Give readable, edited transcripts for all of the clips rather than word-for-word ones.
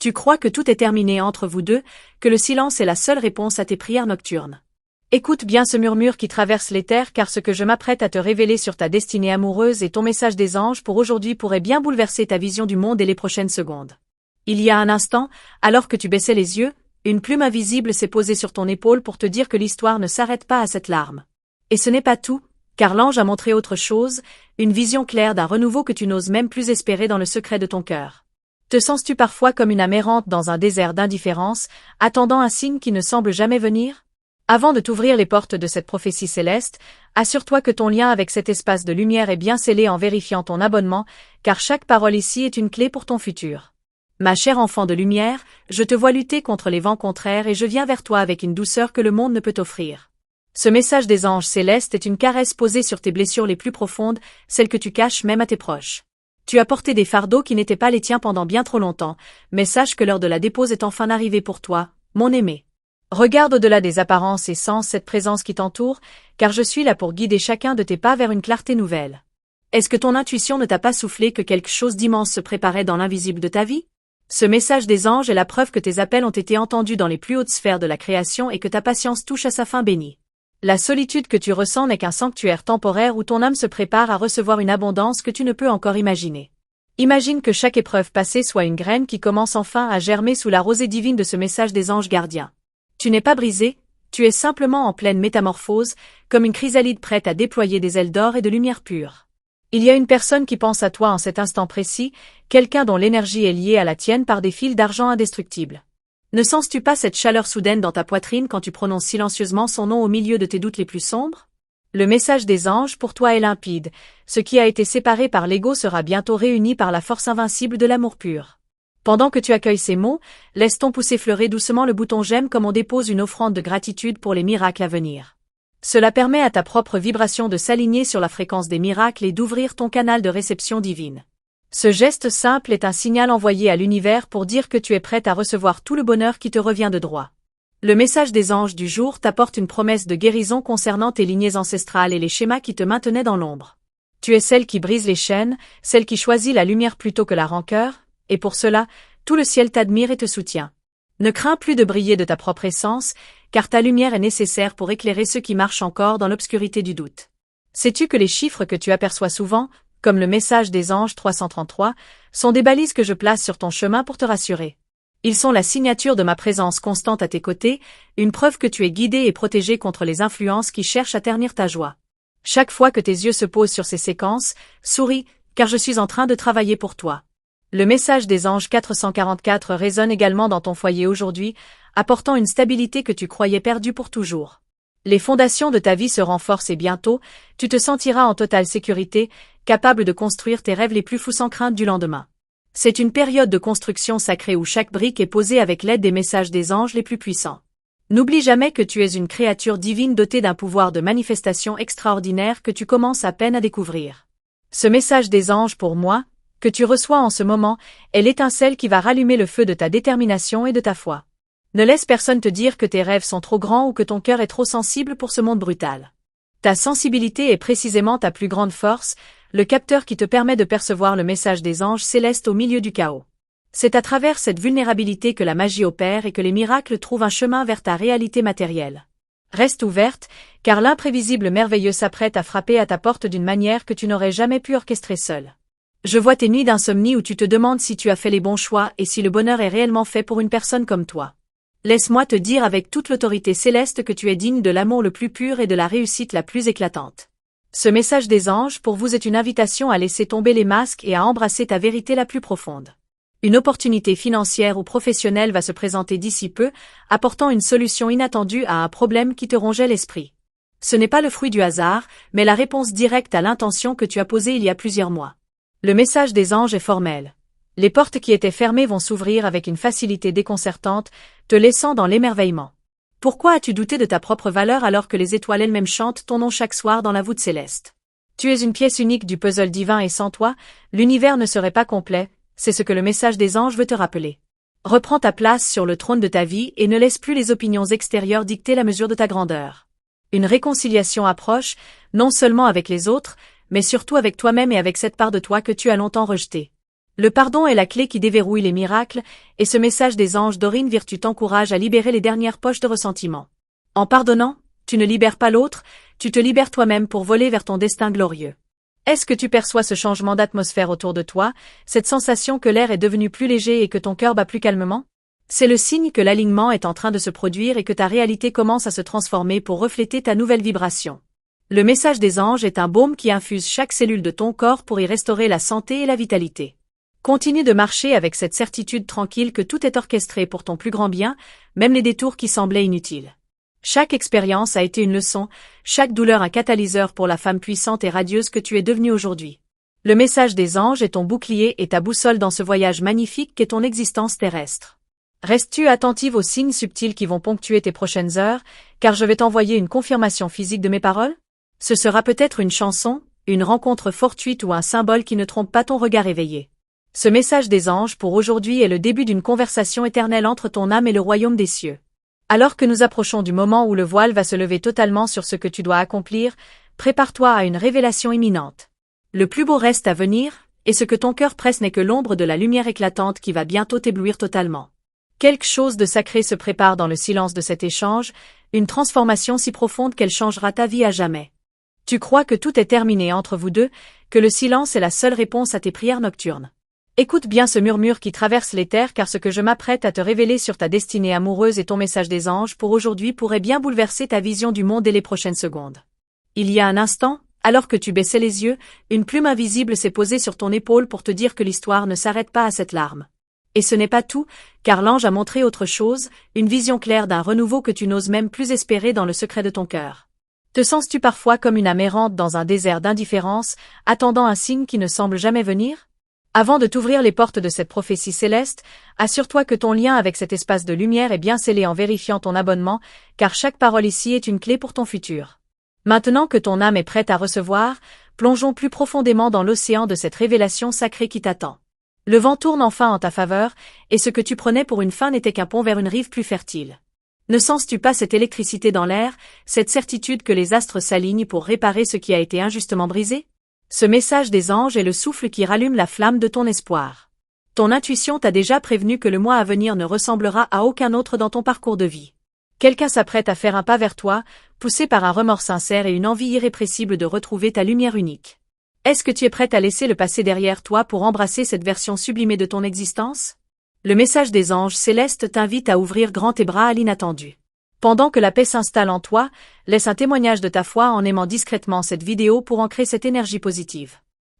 Tu crois que tout est terminé entre vous deux, que le silence est la seule réponse à tes prières nocturnes. Écoute bien ce murmure qui traverse l'éther car ce que je m'apprête à te révéler sur ta destinée amoureuse et ton message des anges pour aujourd'hui pourrait bien bouleverser ta vision du monde et les prochaines secondes. Il y a un instant, alors que tu baissais les yeux, une plume invisible s'est posée sur ton épaule pour te dire que l'histoire ne s'arrête pas à cette larme. Et ce n'est pas tout, car l'ange a montré autre chose, une vision claire d'un renouveau que tu n'oses même plus espérer dans le secret de ton cœur. Te sens-tu parfois comme une âme errante dans un désert d'indifférence, attendant un signe qui ne semble jamais venir? Avant de t'ouvrir les portes de cette prophétie céleste, assure-toi que ton lien avec cet espace de lumière est bien scellé en vérifiant ton abonnement, car chaque parole ici est une clé pour ton futur. Ma chère enfant de lumière, je te vois lutter contre les vents contraires et je viens vers toi avec une douceur que le monde ne peut t'offrir. Ce message des anges célestes est une caresse posée sur tes blessures les plus profondes, celles que tu caches même à tes proches. Tu as porté des fardeaux qui n'étaient pas les tiens pendant bien trop longtemps, mais sache que l'heure de la dépose est enfin arrivée pour toi, mon aimé. Regarde au-delà des apparences et sens cette présence qui t'entoure, car je suis là pour guider chacun de tes pas vers une clarté nouvelle. Est-ce que ton intuition ne t'a pas soufflé que quelque chose d'immense se préparait dans l'invisible de ta vie? Ce message des anges est la preuve que tes appels ont été entendus dans les plus hautes sphères de la création et que ta patience touche à sa fin bénie. La solitude que tu ressens n'est qu'un sanctuaire temporaire où ton âme se prépare à recevoir une abondance que tu ne peux encore imaginer. Imagine que chaque épreuve passée soit une graine qui commence enfin à germer sous la rosée divine de ce message des anges gardiens. Tu n'es pas brisé, tu es simplement en pleine métamorphose, comme une chrysalide prête à déployer des ailes d'or et de lumière pure. Il y a une personne qui pense à toi en cet instant précis, quelqu'un dont l'énergie est liée à la tienne par des fils d'argent indestructibles. Ne sens-tu pas cette chaleur soudaine dans ta poitrine quand tu prononces silencieusement son nom au milieu de tes doutes les plus sombres? Le message des anges pour toi est limpide, ce qui a été séparé par l'ego sera bientôt réuni par la force invincible de l'amour pur. Pendant que tu accueilles ces mots, laisse ton pouce effleurer doucement le bouton j'aime comme on dépose une offrande de gratitude pour les miracles à venir. Cela permet à ta propre vibration de s'aligner sur la fréquence des miracles et d'ouvrir ton canal de réception divine. Ce geste simple est un signal envoyé à l'univers pour dire que tu es prête à recevoir tout le bonheur qui te revient de droit. Le message des anges du jour t'apporte une promesse de guérison concernant tes lignées ancestrales et les schémas qui te maintenaient dans l'ombre. Tu es celle qui brise les chaînes, celle qui choisit la lumière plutôt que la rancœur, et pour cela, tout le ciel t'admire et te soutient. Ne crains plus de briller de ta propre essence, car ta lumière est nécessaire pour éclairer ceux qui marchent encore dans l'obscurité du doute. Sais-tu que les chiffres que tu aperçois souvent, comme le message des anges 333, sont des balises que je place sur ton chemin pour te rassurer? Ils sont la signature de ma présence constante à tes côtés, une preuve que tu es guidé et protégé contre les influences qui cherchent à ternir ta joie. Chaque fois que tes yeux se posent sur ces séquences, souris, car je suis en train de travailler pour toi. Le message des anges 444 résonne également dans ton foyer aujourd'hui, apportant une stabilité que tu croyais perdue pour toujours. Les fondations de ta vie se renforcent et bientôt, tu te sentiras en totale sécurité, capable de construire tes rêves les plus fous sans crainte du lendemain. C'est une période de construction sacrée où chaque brique est posée avec l'aide des messages des anges les plus puissants. N'oublie jamais que tu es une créature divine dotée d'un pouvoir de manifestation extraordinaire que tu commences à peine à découvrir. Ce message des anges pour moi, que tu reçois en ce moment, est l'étincelle qui va rallumer le feu de ta détermination et de ta foi. Ne laisse personne te dire que tes rêves sont trop grands ou que ton cœur est trop sensible pour ce monde brutal. Ta sensibilité est précisément ta plus grande force, le capteur qui te permet de percevoir le message des anges célestes au milieu du chaos. C'est à travers cette vulnérabilité que la magie opère et que les miracles trouvent un chemin vers ta réalité matérielle. Reste ouverte, car l'imprévisible merveilleux s'apprête à frapper à ta porte d'une manière que tu n'aurais jamais pu orchestrer seule. Je vois tes nuits d'insomnie où tu te demandes si tu as fait les bons choix et si le bonheur est réellement fait pour une personne comme toi. Laisse-moi te dire avec toute l'autorité céleste que tu es digne de l'amour le plus pur et de la réussite la plus éclatante. Ce message des anges pour vous est une invitation à laisser tomber les masques et à embrasser ta vérité la plus profonde. Une opportunité financière ou professionnelle va se présenter d'ici peu, apportant une solution inattendue à un problème qui te rongeait l'esprit. Ce n'est pas le fruit du hasard, mais la réponse directe à l'intention que tu as posée il y a plusieurs mois. Le message des anges est formel. Les portes qui étaient fermées vont s'ouvrir avec une facilité déconcertante, te laissant dans l'émerveillement. Pourquoi as-tu douté de ta propre valeur alors que les étoiles elles-mêmes chantent ton nom chaque soir dans la voûte céleste? Tu es une pièce unique du puzzle divin et sans toi, l'univers ne serait pas complet, c'est ce que le message des anges veut te rappeler. Reprends ta place sur le trône de ta vie et ne laisse plus les opinions extérieures dicter la mesure de ta grandeur. Une réconciliation approche, non seulement avec les autres, mais surtout avec toi-même et avec cette part de toi que tu as longtemps rejetée. Le pardon est la clé qui déverrouille les miracles, et ce message des anges d'Orine Virtue t'encourage à libérer les dernières poches de ressentiment. En pardonnant, tu ne libères pas l'autre, tu te libères toi-même pour voler vers ton destin glorieux. Est-ce que tu perçois ce changement d'atmosphère autour de toi, cette sensation que l'air est devenu plus léger et que ton cœur bat plus calmement? C'est le signe que l'alignement est en train de se produire et que ta réalité commence à se transformer pour refléter ta nouvelle vibration. Le message des anges est un baume qui infuse chaque cellule de ton corps pour y restaurer la santé et la vitalité. Continue de marcher avec cette certitude tranquille que tout est orchestré pour ton plus grand bien, même les détours qui semblaient inutiles. Chaque expérience a été une leçon, chaque douleur un catalyseur pour la femme puissante et radieuse que tu es devenue aujourd'hui. Le message des anges est ton bouclier et ta boussole dans ce voyage magnifique qu'est ton existence terrestre. Restes-tu attentive aux signes subtils qui vont ponctuer tes prochaines heures, car je vais t'envoyer une confirmation physique de mes paroles? Ce sera peut-être une chanson, une rencontre fortuite ou un symbole qui ne trompe pas ton regard éveillé. Ce message des anges pour aujourd'hui est le début d'une conversation éternelle entre ton âme et le royaume des cieux. Alors que nous approchons du moment où le voile va se lever totalement sur ce que tu dois accomplir, prépare-toi à une révélation imminente. Le plus beau reste à venir, et ce que ton cœur presse n'est que l'ombre de la lumière éclatante qui va bientôt t'éblouir totalement. Quelque chose de sacré se prépare dans le silence de cet échange, une transformation si profonde qu'elle changera ta vie à jamais. Tu crois que tout est terminé entre vous deux, que le silence est la seule réponse à tes prières nocturnes. Écoute bien ce murmure qui traverse l'éther car ce que je m'apprête à te révéler sur ta destinée amoureuse et ton message des anges pour aujourd'hui pourrait bien bouleverser ta vision du monde dès les prochaines secondes. Il y a un instant, alors que tu baissais les yeux, une plume invisible s'est posée sur ton épaule pour te dire que l'histoire ne s'arrête pas à cette larme. Et ce n'est pas tout, car l'ange a montré autre chose, une vision claire d'un renouveau que tu n'oses même plus espérer dans le secret de ton cœur. Te sens-tu parfois comme une âme errante dans un désert d'indifférence, attendant un signe qui ne semble jamais venir? Avant de t'ouvrir les portes de cette prophétie céleste, assure-toi que ton lien avec cet espace de lumière est bien scellé en vérifiant ton abonnement, car chaque parole ici est une clé pour ton futur. Maintenant que ton âme est prête à recevoir, plongeons plus profondément dans l'océan de cette révélation sacrée qui t'attend. Le vent tourne enfin en ta faveur, et ce que tu prenais pour une fin n'était qu'un pont vers une rive plus fertile. Ne sens-tu pas cette électricité dans l'air, cette certitude que les astres s'alignent pour réparer ce qui a été injustement brisé? Ce message des anges est le souffle qui rallume la flamme de ton espoir. Ton intuition t'a déjà prévenu que le mois à venir ne ressemblera à aucun autre dans ton parcours de vie. Quelqu'un s'apprête à faire un pas vers toi, poussé par un remords sincère et une envie irrépressible de retrouver ta lumière unique. Est-ce que tu es prête à laisser le passé derrière toi pour embrasser cette version sublimée de ton existence? Le message des anges célestes t'invite à ouvrir grand tes bras à l'inattendu. Pendant que la paix s'installe en toi, laisse un témoignage de ta foi en aimant discrètement cette vidéo pour ancrer cette énergie positive.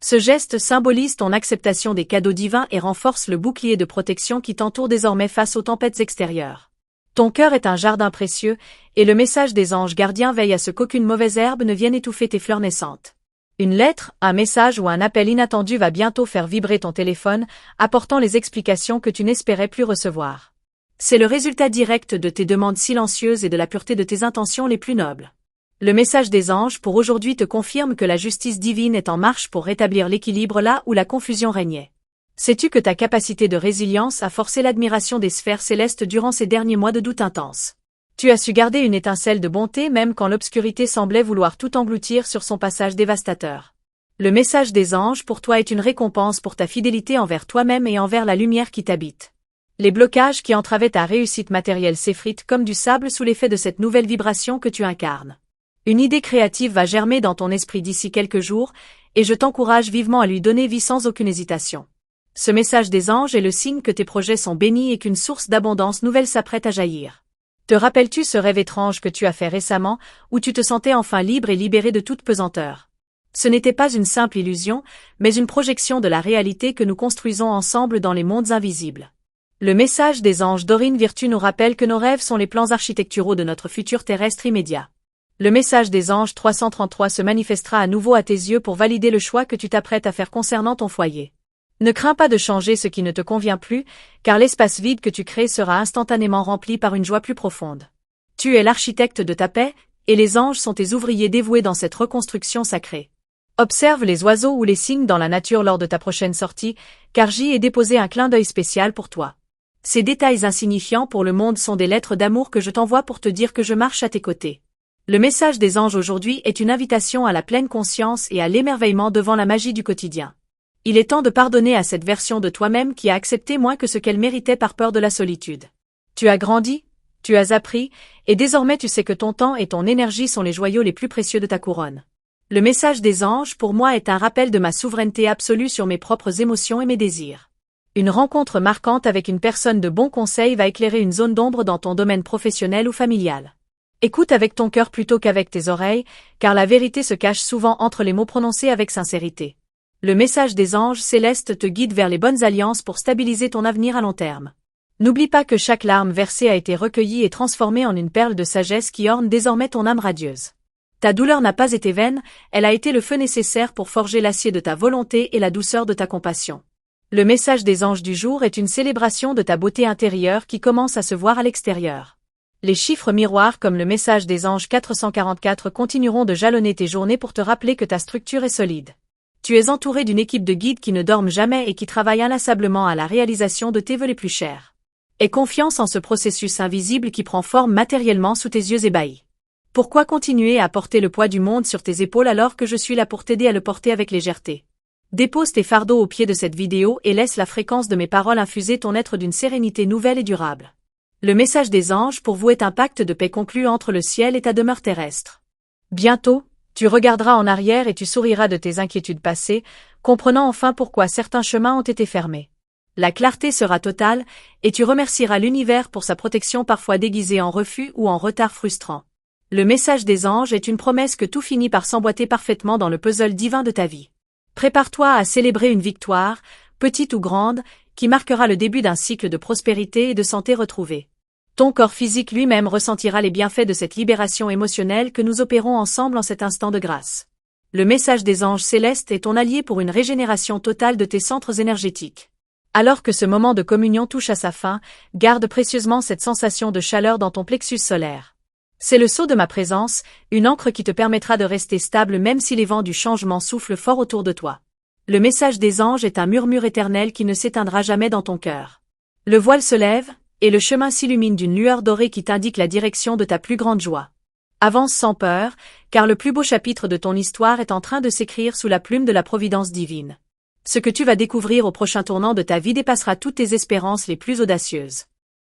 Ce geste symbolise ton acceptation des cadeaux divins et renforce le bouclier de protection qui t'entoure désormais face aux tempêtes extérieures. Ton cœur est un jardin précieux, et le message des anges gardiens veille à ce qu'aucune mauvaise herbe ne vienne étouffer tes fleurs naissantes. Une lettre, un message ou un appel inattendu va bientôt faire vibrer ton téléphone, apportant les explications que tu n'espérais plus recevoir. C'est le résultat direct de tes demandes silencieuses et de la pureté de tes intentions les plus nobles. Le message des anges pour aujourd'hui te confirme que la justice divine est en marche pour rétablir l'équilibre là où la confusion régnait. Sais-tu que ta capacité de résilience a forcé l'admiration des sphères célestes durant ces derniers mois de doute intense? Tu as su garder une étincelle de bonté même quand l'obscurité semblait vouloir tout engloutir sur son passage dévastateur. Le message des anges pour toi est une récompense pour ta fidélité envers toi-même et envers la lumière qui t'habite. Les blocages qui entravaient ta réussite matérielle s'effritent comme du sable sous l'effet de cette nouvelle vibration que tu incarnes. Une idée créative va germer dans ton esprit d'ici quelques jours, et je t'encourage vivement à lui donner vie sans aucune hésitation. Ce message des anges est le signe que tes projets sont bénis et qu'une source d'abondance nouvelle s'apprête à jaillir. Te rappelles-tu ce rêve étrange que tu as fait récemment, où tu te sentais enfin libre et libéré de toute pesanteur? Ce n'était pas une simple illusion, mais une projection de la réalité que nous construisons ensemble dans les mondes invisibles. Le message des anges d'Orine Virtue nous rappelle que nos rêves sont les plans architecturaux de notre futur terrestre immédiat. Le message des anges 333 se manifestera à nouveau à tes yeux pour valider le choix que tu t'apprêtes à faire concernant ton foyer. Ne crains pas de changer ce qui ne te convient plus, car l'espace vide que tu crées sera instantanément rempli par une joie plus profonde. Tu es l'architecte de ta paix, et les anges sont tes ouvriers dévoués dans cette reconstruction sacrée. Observe les oiseaux ou les signes dans la nature lors de ta prochaine sortie, car j'y ai déposé un clin d'œil spécial pour toi. Ces détails insignifiants pour le monde sont des lettres d'amour que je t'envoie pour te dire que je marche à tes côtés. Le message des anges aujourd'hui est une invitation à la pleine conscience et à l'émerveillement devant la magie du quotidien. Il est temps de pardonner à cette version de toi-même qui a accepté moins que ce qu'elle méritait par peur de la solitude. Tu as grandi, tu as appris, et désormais tu sais que ton temps et ton énergie sont les joyaux les plus précieux de ta couronne. Le message des anges pour moi est un rappel de ma souveraineté absolue sur mes propres émotions et mes désirs. Une rencontre marquante avec une personne de bon conseil va éclairer une zone d'ombre dans ton domaine professionnel ou familial. Écoute avec ton cœur plutôt qu'avec tes oreilles, car la vérité se cache souvent entre les mots prononcés avec sincérité. Le message des anges célestes te guide vers les bonnes alliances pour stabiliser ton avenir à long terme. N'oublie pas que chaque larme versée a été recueillie et transformée en une perle de sagesse qui orne désormais ton âme radieuse. Ta douleur n'a pas été vaine, elle a été le feu nécessaire pour forger l'acier de ta volonté et la douceur de ta compassion. Le message des anges du jour est une célébration de ta beauté intérieure qui commence à se voir à l'extérieur. Les chiffres miroirs comme le message des anges 444 continueront de jalonner tes journées pour te rappeler que ta structure est solide. Tu es entouré d'une équipe de guides qui ne dorment jamais et qui travaillent inlassablement à la réalisation de tes vœux les plus chers. Aie confiance en ce processus invisible qui prend forme matériellement sous tes yeux ébahis. Pourquoi continuer à porter le poids du monde sur tes épaules alors que je suis là pour t'aider à le porter avec légèreté? Dépose tes fardeaux au pied de cette vidéo et laisse la fréquence de mes paroles infuser ton être d'une sérénité nouvelle et durable. Le message des anges pour vous est un pacte de paix conclu entre le ciel et ta demeure terrestre. Bientôt, tu regarderas en arrière et tu souriras de tes inquiétudes passées, comprenant enfin pourquoi certains chemins ont été fermés. La clarté sera totale, et tu remercieras l'univers pour sa protection parfois déguisée en refus ou en retard frustrant. Le message des anges est une promesse que tout finit par s'emboîter parfaitement dans le puzzle divin de ta vie. Prépare-toi à célébrer une victoire, petite ou grande, qui marquera le début d'un cycle de prospérité et de santé retrouvée. Ton corps physique lui-même ressentira les bienfaits de cette libération émotionnelle que nous opérons ensemble en cet instant de grâce. Le message des anges célestes est ton allié pour une régénération totale de tes centres énergétiques. Alors que ce moment de communion touche à sa fin, garde précieusement cette sensation de chaleur dans ton plexus solaire. C'est le sceau de ma présence, une ancre qui te permettra de rester stable même si les vents du changement soufflent fort autour de toi. Le message des anges est un murmure éternel qui ne s'éteindra jamais dans ton cœur. Le voile se lève, et le chemin s'illumine d'une lueur dorée qui t'indique la direction de ta plus grande joie. Avance sans peur, car le plus beau chapitre de ton histoire est en train de s'écrire sous la plume de la providence divine. Ce que tu vas découvrir au prochain tournant de ta vie dépassera toutes tes espérances les plus audacieuses.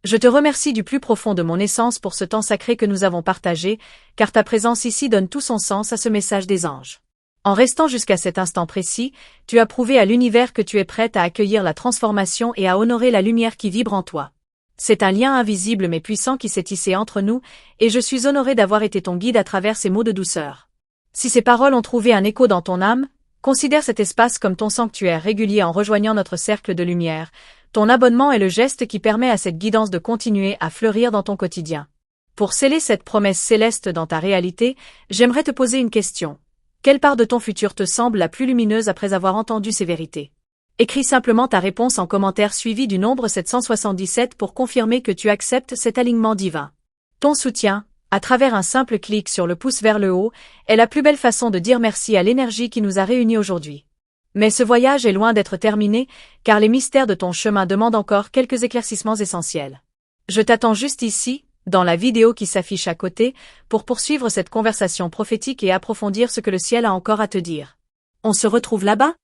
Je te remercie du plus profond de mon essence pour ce temps sacré que nous avons partagé, car ta présence ici donne tout son sens à ce message des anges. En restant jusqu'à cet instant précis, tu as prouvé à l'univers que tu es prête à accueillir la transformation et à honorer la lumière qui vibre en toi. C'est un lien invisible mais puissant qui s'est tissé entre nous, et je suis honorée d'avoir été ton guide à travers ces mots de douceur. Si ces paroles ont trouvé un écho dans ton âme, considère cet espace comme ton sanctuaire régulier en rejoignant notre cercle de lumière. Ton abonnement est le geste qui permet à cette guidance de continuer à fleurir dans ton quotidien. Pour sceller cette promesse céleste dans ta réalité, j'aimerais te poser une question. Quelle part de ton futur te semble la plus lumineuse après avoir entendu ces vérités? Écris simplement ta réponse en commentaire suivi du nombre 777 pour confirmer que tu acceptes cet alignement divin. Ton soutien, à travers un simple clic sur le pouce vers le haut, est la plus belle façon de dire merci à l'énergie qui nous a réunis aujourd'hui. Mais ce voyage est loin d'être terminé, car les mystères de ton chemin demandent encore quelques éclaircissements essentiels. Je t'attends juste ici, dans la vidéo qui s'affiche à côté, pour poursuivre cette conversation prophétique et approfondir ce que le ciel a encore à te dire. On se retrouve là-bas?